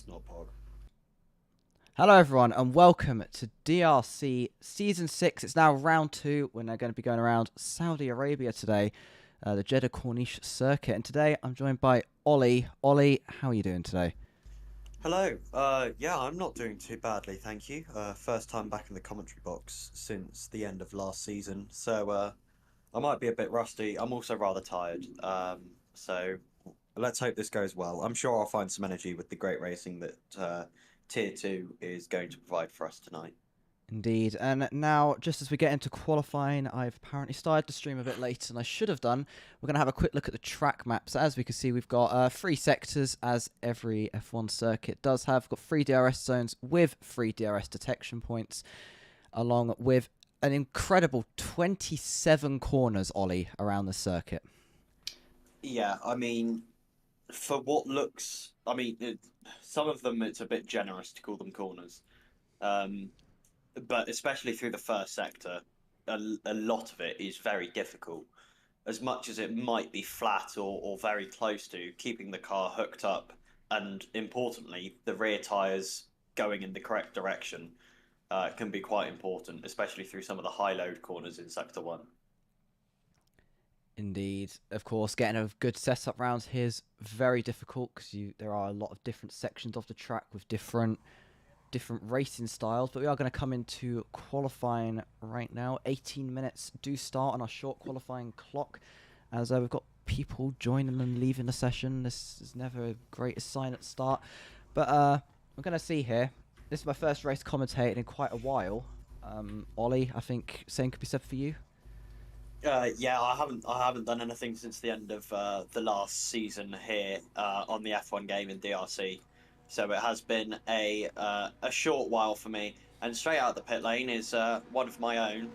Not Pog. Hello everyone and welcome to DRC Season 6. It's now round 2 when they're going to be going around Saudi Arabia today, the Jeddah Corniche circuit. And today I'm joined by Ollie. Ollie, how are you doing today? Hello. Yeah, I'm not doing too badly, thank you. First time back in the commentary box since the end of last season, so I might be a bit rusty. I'm also rather tired. So let's hope this goes well. I'm sure I'll find some energy with the great racing that Tier 2 is going to provide for us tonight. Indeed. And now, just as we get into qualifying, I've apparently started the stream a bit later than I should have done. We're going to have a quick look at the track maps. As we can see, we've got 3 sectors, as every F1 circuit does have. We've got 3 DRS zones with 3 DRS detection points, along with an incredible 27 corners, Ollie, around the circuit. Yeah, I mean, for what looks, some of them it's a bit generous to call them corners. But especially through the first sector, a lot of it is very difficult. As much as it might be flat or very close to, keeping the car hooked up and, importantly, the rear tyres going in the correct direction can be quite important, especially through some of the high-load corners in Sector 1. Indeed. Of course, getting a good setup round here is very difficult because there are a lot of different sections of the track with different racing styles, but we are going to come into qualifying right now. 18 minutes do start on our short qualifying clock, as we've got people joining and leaving the session. This is never a great sign at the start, but we're going to see here. This is my first race commentated in quite a while. Ollie, I think same could be said for you. Yeah, I haven't done anything since the end of the last season here on the F1 game in DRC. So it has been a short while for me. And straight out the pit lane is one of my own,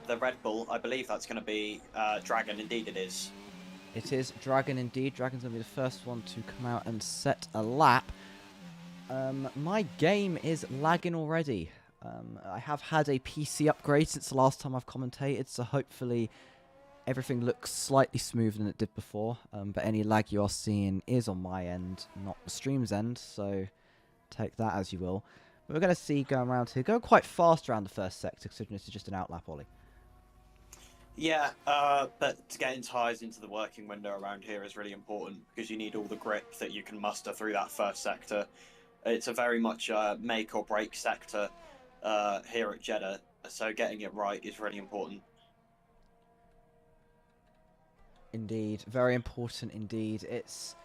the Red Bull. I believe that's going to be Dragon. Indeed it is. It is Dragon indeed. Dragon's going to be the first one to come out and set a lap. My game is lagging already. I have had a PC upgrade since the last time I've commentated, so hopefully everything looks slightly smoother than it did before, but any lag you are seeing is on my end, not the stream's end, so take that as you will. But we're going to see going around here, going quite fast around the first sector, considering this is just an outlap, Ollie. Yeah, but getting tyres into the working window around here is really important because you need all the grip that you can muster through that first sector. It's a very much make or break sector here at Jeddah, so getting it right is really important. Indeed, very important indeed. It's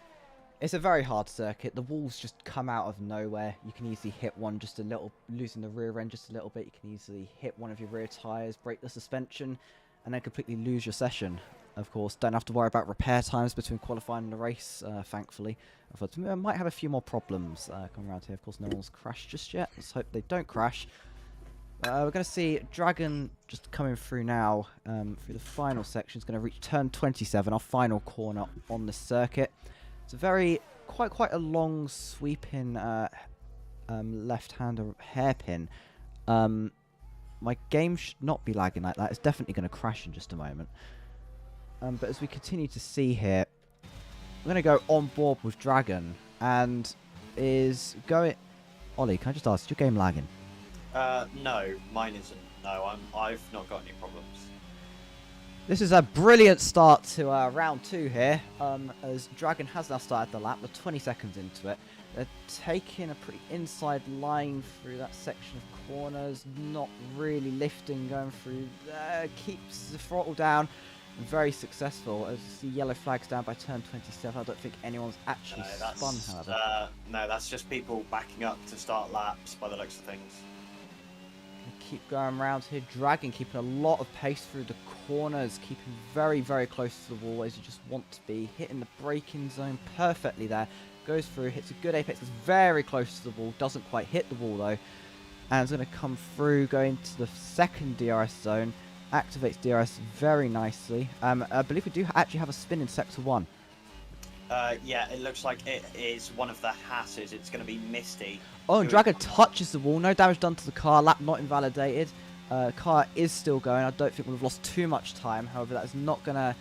a very hard circuit. The walls just come out of nowhere. You can easily hit one just a little, losing the rear end just a little bit. You can easily hit one of your rear tyres, break the suspension, and then completely lose your session. Of course, don't have to worry about repair times between qualifying and the race, thankfully. I might have a few more problems coming around here. Of course, no one's crashed just yet. Let's hope they don't crash. We're going to see Dragon just coming through now through the final section. It's going to reach turn 27, our final corner on the circuit. It's a very, quite a long sweeping left-hander hairpin. My game should not be lagging like that. It's definitely going to crash in just a moment. But as we continue to see here, I'm going to go on board with Dragon and is going... Ollie, can I just ask, is your game lagging? No, mine isn't. No, I've not got any problems. This is a brilliant start to round 2 here, as Dragon has now started the lap. We're 20 seconds into it. They're taking a pretty inside line through that section of corners, not really lifting, going through there, keeps the throttle down, and very successful. As you see yellow flags down by turn 27, I don't think anyone's actually spun, however. No, that's just people backing up to start laps by the looks of things. Keep going around here. Dragon keeping a lot of pace through the corners, keeping very, very close to the wall as you just want to be. Hitting the braking zone perfectly there. Goes through, hits a good apex, is very close to the wall. Doesn't quite hit the wall though. And it's going to come through, going to the second DRS zone. Activates DRS very nicely. I believe we do actually have a spin in sector 1. Yeah, it looks like it is one of the Hasses. It's going to be Misty. Oh, and Dragon touches the wall. No damage done to the car. Lap not invalidated. Car is still going. I don't think we've lost too much time. However, that is not going to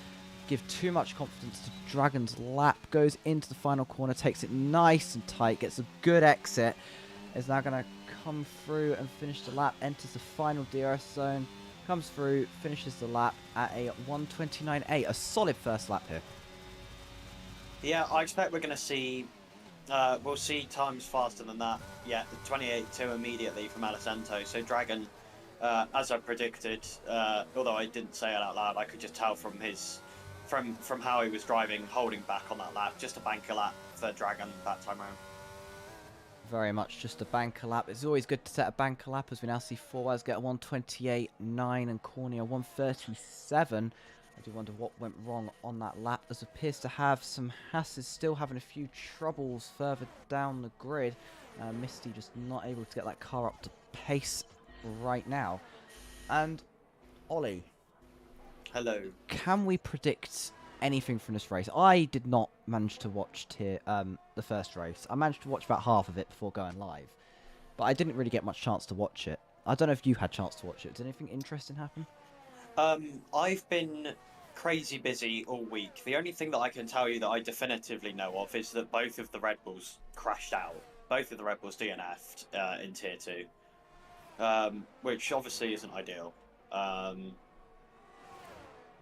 give too much confidence to Dragon's lap. Goes into the final corner. Takes it nice and tight. Gets a good exit. Is now going to come through and finish the lap. Enters the final DRS zone. Comes through. Finishes the lap at a 1:29.8. A solid first lap here. Yeah, I expect we're going to see... we'll see times faster than that. Yeah, 28.2 immediately from Assetto. So Dragon, as I predicted, although I didn't say it out loud, I could just tell from his, from how he was driving, holding back on that lap. Just a banker lap for Dragon that time around. Very much just a banker lap. It's always good to set a banker lap, as we now see Forwaz get a 1:28.9 and Cornea 1:37. I do wonder what went wrong on that lap. This appears to have some Hasses still having a few troubles further down the grid. Misty just not able to get that car up to pace right now. And Ollie. Hello. Can we predict anything from this race? I did not manage to watch the first race. I managed to watch about half of it before going live. But I didn't really get much chance to watch it. I don't know if you had chance to watch it. Did anything interesting happen? I've been crazy busy all week. The only thing that I can tell you that I definitively know of is that both of the Red Bulls crashed out. Both of the Red Bulls DNF'd in Tier 2, which obviously isn't ideal.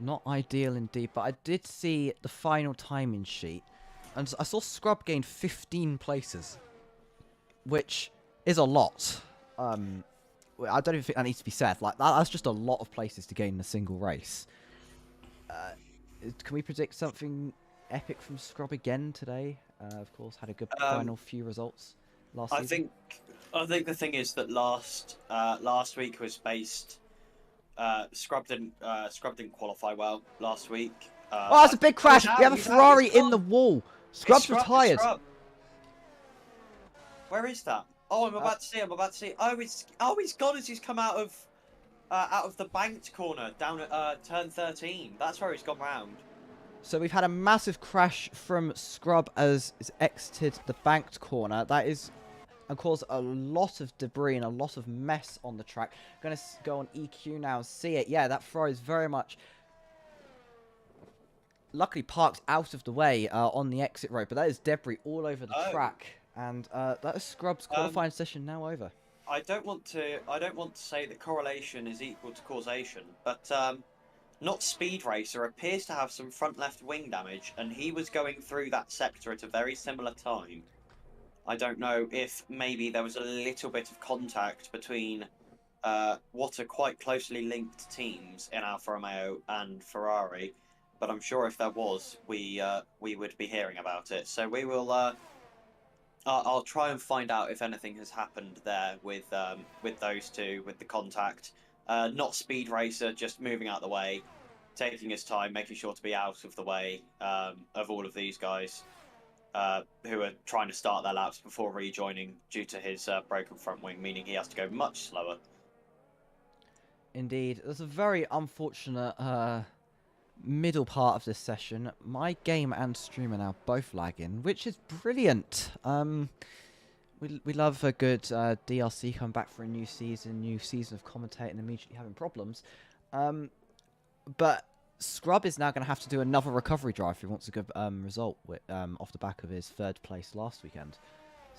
Not ideal indeed, but I did see the final timing sheet, and I saw Scrub gain 15 places, which is a lot. I don't even think that needs to be said. Like that's just a lot of places to gain in a single race. Can we predict something epic from Scrub again today? Of course, had a good final few results last season. I think the thing is that last week was based. Scrub didn't qualify well last week. Oh, that's a big crash! We have a Ferrari in the wall. Scrub's retired. Where is that? Oh, I'm about to see. Oh, he's gone as he's come out of the banked corner down at turn 13. That's where he's gone round. So we've had a massive crash from Scrub as it's exited the banked corner. That is and caused a lot of debris and a lot of mess on the track. Going to go on EQ now and see it. Yeah, that Ferrari is very much luckily parked out of the way on the exit road, but that is debris all over the track. And that is Scrub's qualifying session now over. I don't want to say that correlation is equal to causation, but not Speed Racer, appears to have some front left wing damage, and he was going through that sector at a very similar time. I don't know if maybe there was a little bit of contact between what are quite closely linked teams in Alfa Romeo and Ferrari, but I'm sure if there was, we would be hearing about it. So we will. I'll try and find out if anything has happened there with those two, with the contact. Not Speed Racer, just moving out the way, taking his time, making sure to be out of the way of all of these guys who are trying to start their laps before rejoining due to his broken front wing, meaning he has to go much slower. Indeed, there's a very unfortunate middle part of this session. My game and stream are now both lagging, which is brilliant. We love a good DRC coming back for a new season of commentating and immediately having problems. But Scrub is now going to have to do another recovery drive if he wants a good result off the back of his third place last weekend.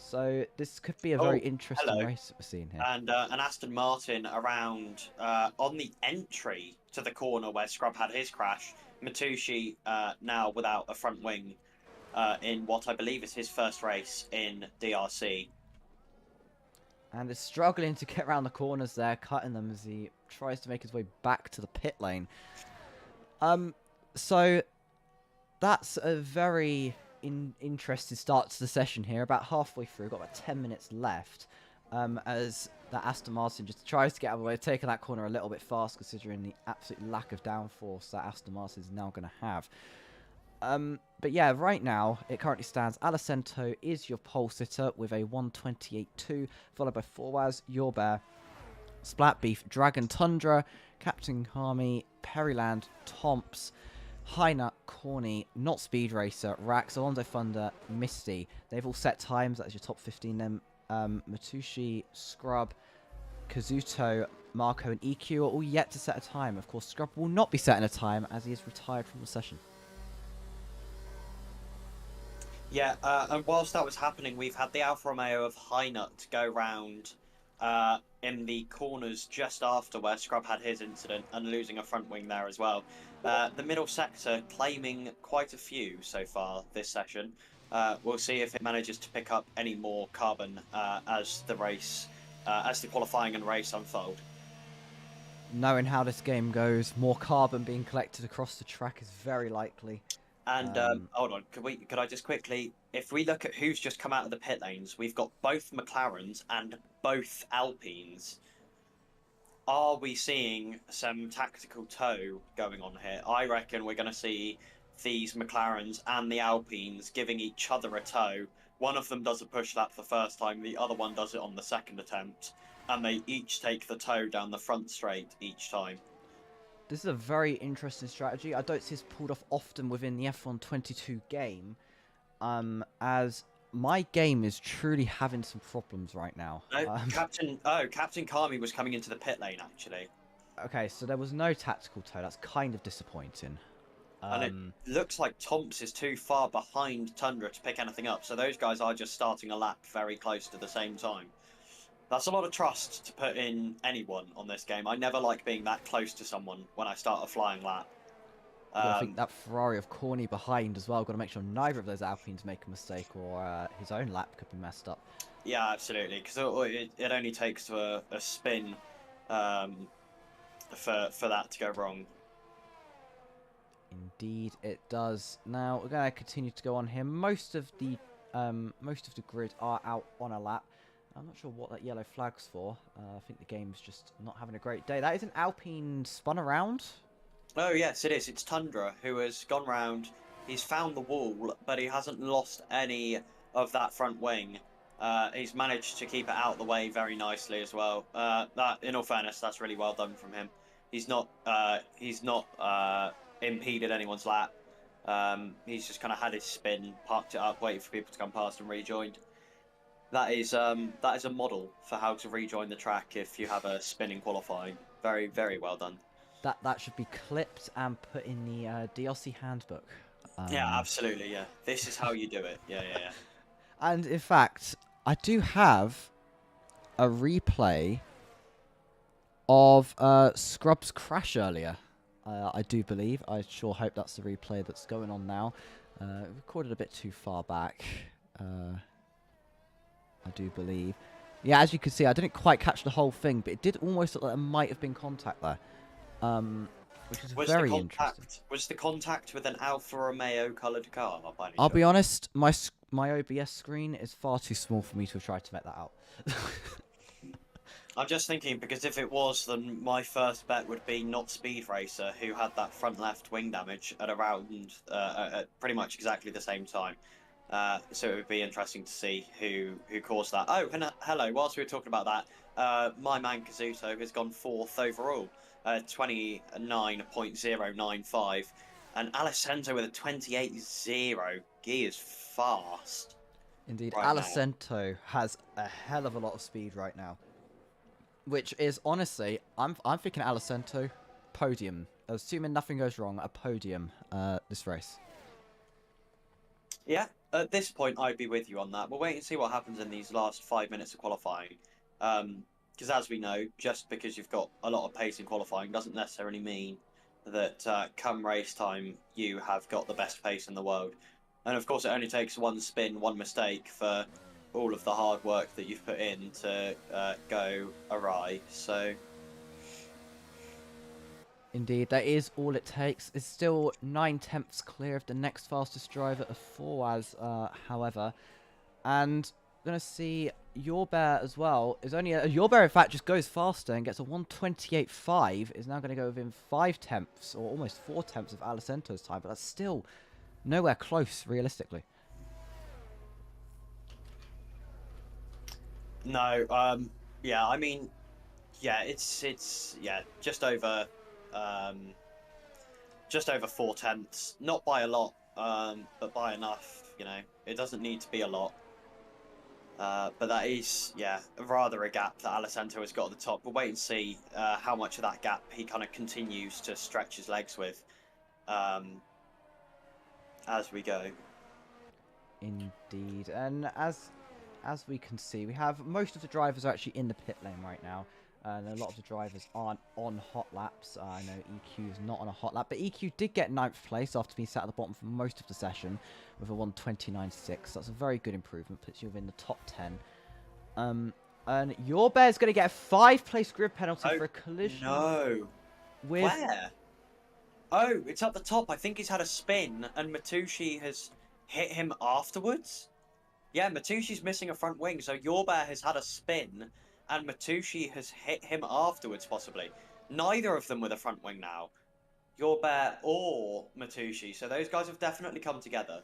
So this could be a very interesting race that we're seeing here. And an Aston Martin around on the entry to the corner where Scrub had his crash. Matucci now without a front wing in what I believe is his first race in DRC. And is struggling to get around the corners there, cutting them as he tries to make his way back to the pit lane. So that's a very interesting start to the session here. About halfway through, got about 10 minutes left. As that Aston Martin just tries to get out of the way, taking that corner a little bit fast, considering the absolute lack of downforce that Aston Martin is now going to have. But yeah, right now, it currently stands, Assetto is your pole sitter with a 128.2, followed by Forwaz, Your Bear, Splat Beef, Dragon Tundra, Captain Kami, Perryland, Tomps, Hynut, Corny, Not Speed Racer, Rax, Alonso Thunder, Misty. They've all set times, that's your top 15 then. Matucci, Scrub, Kazuto, Marco, and EQ are all yet to set a time. Of course, Scrub will not be setting a time as he is retired from the session. Yeah, and whilst that was happening, we've had the Alfa Romeo of Hynut go round in the corners just after where Scrub had his incident and losing a front wing there as well. The middle sector claiming quite a few so far this session. We'll see if it manages to pick up any more carbon as the race, as the qualifying and race unfold. Knowing how this game goes, more carbon being collected across the track is very likely. And hold on, could I just quickly, if we look at who's just come out of the pit lanes, we've got both McLarens and both Alpines. Are we seeing some tactical tow going on here? I reckon we're going to see these McLarens and the Alpines giving each other a tow. One of them does a push lap the first time, the other one does it on the second attempt, and they each take the tow down the front straight each time. This is a very interesting strategy. I don't see this pulled off often within the F1 22 game, as my game is truly having some problems right now. Captain Kami was coming into the pit lane, actually. Okay, so there was no tactical tow. That's kind of disappointing. And it looks like Tomps is too far behind Tundra to pick anything up, so those guys are just starting a lap very close to the same time. That's a lot of trust to put in anyone on this game. I never like being that close to someone when I start a flying lap. I think that Ferrari of Corny behind as well. Got to make sure neither of those Alpines make a mistake, or his own lap could be messed up. Yeah, absolutely. Because it only takes a spin for that to go wrong. Indeed, it does. Now we're going to continue to go on here. Most of the grid are out on a lap. I'm not sure what that yellow flag's for. I think the game's just not having a great day. That is an Alpine spun around. Oh, yes, it is. It's Tundra who has gone round. He's found the wall, but he hasn't lost any of that front wing. He's managed to keep it out of the way very nicely as well. That, in all fairness, that's really well done from him. He's not impeded anyone's lap. He's just kind of had his spin, parked it up, waited for people to come past and rejoined. That is a model for how to rejoin the track if you have a spin in qualifying. Very, very well done. That should be clipped and put in the DRC handbook. Yeah, absolutely, yeah. This is how you do it. Yeah. And in fact, I do have a replay of Scrub's crash earlier. I do believe. I sure hope that's the replay that's going on now. Recorded a bit too far back. I do believe. Yeah, as you can see, I didn't quite catch the whole thing, but it did almost look like there might have been contact there. Which is very interesting. Was the contact with an Alfa Romeo coloured car? By any I'll be chance? honest, my OBS screen is far too small for me to have tried to make that out. I'm just thinking, because if it was, then my first bet would be not Speed Racer, who had that front left wing damage at around at pretty much exactly the same time. So it would be interesting to see who caused that. Oh, and hello. Whilst we were talking about that, my man Kazuto has gone fourth overall, 29.095, and Alessandro with a 28.0. He is fast. Indeed, Right Alessandro has a hell of a lot of speed right now. Which is honestly, I'm thinking Alessandro podium. Assuming nothing goes wrong, a podium this race. Yeah, at this point, I'd be with you on that. We'll wait and see what happens in these last 5 minutes of qualifying. Because as we know, just because you've got a lot of pace in qualifying doesn't necessarily mean that come race time, you have got the best pace in the world. And of course, it only takes one spin, one mistake for all of the hard work that you've put in to go awry. So... Indeed, that is all it takes. It's still 9/10 clear of the next fastest driver of Forwaz, however. And we're going to see Your Bear as well. Is only Your Bear, in fact, just goes faster and gets a 1:28.5. Is now going to go within 5/10 or almost 4/10 of Alessandra's time, but that's still nowhere close, realistically. No, yeah, I mean, yeah, it's just over 4/10, not by a lot, but by enough. You know, it doesn't need to be a lot, but that is, yeah, rather a gap that Alessandro has got at the top. We'll wait and see how much of that gap he kind of continues to stretch his legs with as we go. Indeed, and as we can see, we have most of the drivers are actually in the pit lane right now. And a lot of the drivers aren't on hot laps. I know EQ is not on a hot lap, but EQ did get 9th place after being sat at the bottom for most of the session with a 1:29.6. That's a very good improvement, puts you within the top 10. And Your Bear's going to get a 5th-place grid penalty for a collision. No. With... Where? Oh, it's up the top. I think he's had a spin, and Matushi has hit him afterwards. Yeah, Matushi's missing a front wing, so Your Bear has had a spin, and Matushi has hit him afterwards, possibly. Neither of them with a front wing now. Your Bear or Matushi, so those guys have definitely come together.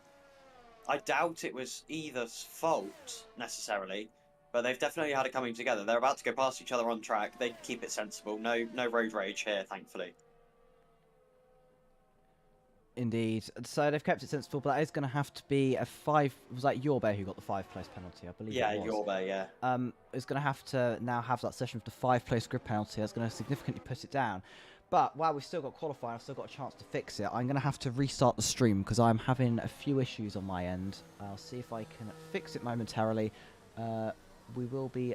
I doubt it was either's fault, necessarily, but they've definitely had it coming together. They're about to go past each other on track. They keep it sensible. No road rage here, thankfully. Indeed. So they've kept it sensible, but that is going to have to be a 5... Was that Your Bear who got the 5th-place penalty? I believe it was. Yeah, Your Bear, yeah. Is going to have to now have that session with the 5th-place grid penalty. That's going to significantly put it down. But while we've still got qualifying, I've still got a chance to fix it. I'm going to have to restart the stream because I'm having a few issues on my end. I'll see if I can fix it momentarily. We will be